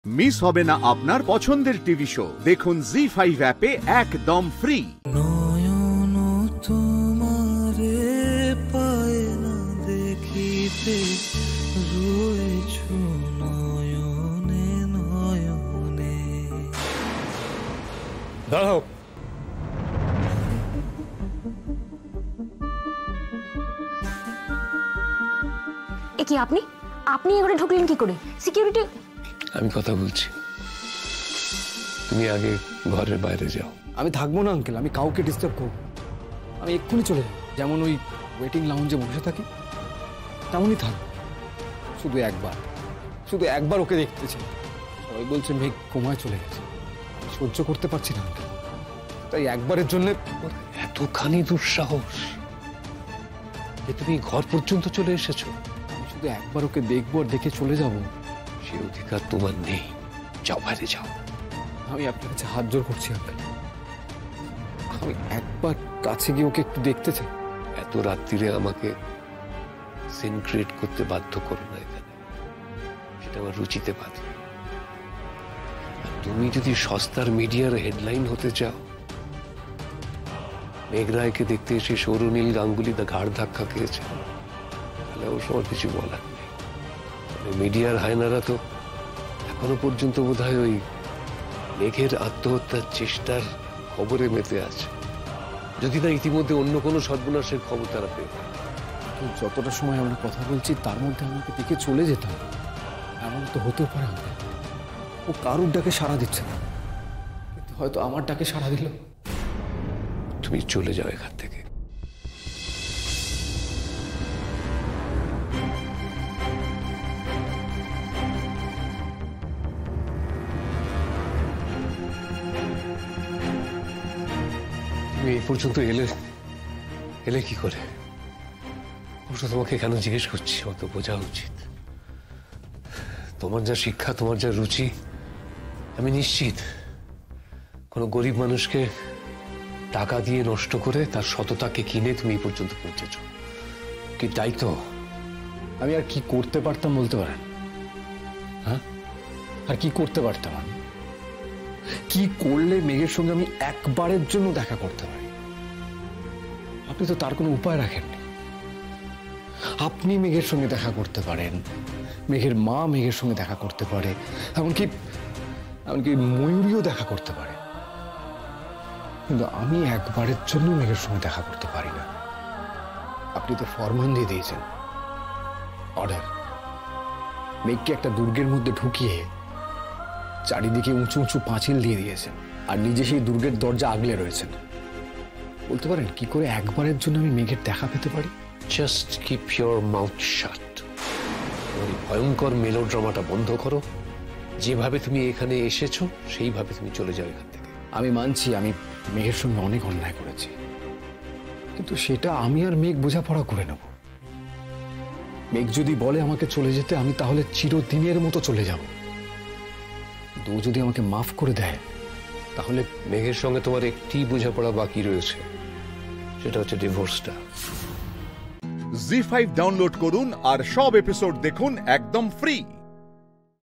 Miss হবে না আপনার পছন্দের টিভি শো। দেখুন জি5 অ্যাপে একদম ফ্রি। নয়ন তোমারে পায় না দেখিতে, রয়েছো নয়নে নয়নে। দাঁড়াও। এ কি আপনি আপনি এখানে ঢুকলেন কি করে? সিকিউরিটি। আমি কথা বলছি, তুমি আগে ঘরের বাইরে যাও। আমি থাকবো না আঙ্কেল, আমি কাউকে ডিস্টার্ব করব। আমি এক্ষুনি চলে যাব। যেমন ওই ওয়েটিং লাউঞ্জে বসে থাকি তেমনই থাকবো। শুধু একবার ওকে দেখতে চাই। সবাই বলছে মেঘ কোমায় চলে গেছে, আমি সহ্য করতে পারছি না আঙ্কেল। তাই একবারের জন্য। এতখানি দুঃসাহস যে তুমি ঘর পর্যন্ত চলে এসেছো? আমি শুধু একবার ওকে দেখবো আর দেখে চলে যাব। সে অধিকার তোমার নেই। যাও, বাইরে যাও। আমি আপনার কাছে হাত জোর করছি আঙ্কেল, আমি একবার কাছে গিয়ে ওকে একটু দেখতে চাই। এত রাত্রিরে আমাকে সিন ক্রিয়েট করতে বাধ্য করো না এখানে, সেটা আমার রুচিতে বাধে। তুমি যদি সস্তার মিডিয়ার হেডলাইন হতে চাও, মেঘ রায়কে দেখতে এসে সৌরনীল গাঙ্গুলি ঘাড় ধাক্কা খেয়েছে, তাহলে ও সবার কিছু বলার নেই। মিডিয়ার হায়নারা তো এখনো পর্যন্ত বোধহয় ওই মেঘের আত্মহত্যার চেষ্টার খবরে মেতে আছে, যদি না ইতিমধ্যে অন্য কোনো সর্বনাশের খবর তারা পেয়ে। যতটা সময় আমরা কথা বলছি তার মধ্যে আমাকে দেখে চলে যেতাম, এমন তো হতেও পারে আঙ্কেল। ও কারুর ডাকে সাড়া দিচ্ছে না, কিন্তু হয়তো আমার ডাকে সাড়া দিল। তুমি চলে যাও এখান থেকে। তুমি এই পর্যন্ত এলে কি করে? অবশ্য তোমাকে কেন জিজ্ঞেস করছি, অত বোঝা উচিত। তোমার যা শিক্ষা, তোমার যা রুচি, আমি নিশ্চিত কোনো গরিব মানুষকে টাকা দিয়ে নষ্ট করে তার সততাকে কিনে তুমি এই পর্যন্ত পৌঁছেছ। কি তাই তো? আমি আর কি করতে পারতাম বলতে পারেন? হ্যাঁ, আর কি করতে পারতাম? আমি কি করলে মেঘের সঙ্গে আমি একবারের জন্য দেখা করতে পারি? আপনি তো তার কোনো উপায় রাখেননি। আপনি মেঘের সঙ্গে দেখা করতে পারেন, মেঘের মা মেঘের সঙ্গে দেখা করতে পারে, এমনকি ময়ূরীও দেখা করতে পারে, কিন্তু আমি একবারের জন্য মেঘের সঙ্গে দেখা করতে পারি না। আপনি তো ফরমান দিয়ে দিয়েছেন, অর্ডার। মেঘকে একটা দুর্গের মধ্যে ঢুকিয়ে চারিদিকে উঁচু উঁচু পাঁচিল দিয়ে দিয়েছেন, আর নিজে সেই দুর্গের দরজা আগলে রয়েছেন। বলতে পারেন কি করে একবারের জন্য আমি মেঘের দেখা পেতে পারি? জাস্ট কিপ ইউর মাউথ শাট। ওই ভয়ঙ্কর মেলোড্রামাটা বন্ধ করো। যেভাবে তুমি এখানে এসেছো সেইভাবে তুমি চলে যাও এখান থেকে। আমি মানছি আমি মেঘের সঙ্গে অনেক অন্যায় করেছি, কিন্তু সেটা আমি আর মেঘ বোঝাপড়া করে নেব। মেঘ যদি বলে আমাকে চলে যেতে, আমি তাহলে চিরদিনের মতো চলে যাব। ও যদি আমাকে মাফ করে দেয়, তাহলে মেঘের সঙ্গে তোমার একটি বোঝাপড়া বাকি রয়েছে, সেটা হচ্ছে ডিভোর্সটা। জি5 ডাউনলোড করুন আর সব এপিসোড দেখুন একদম ফ্রি।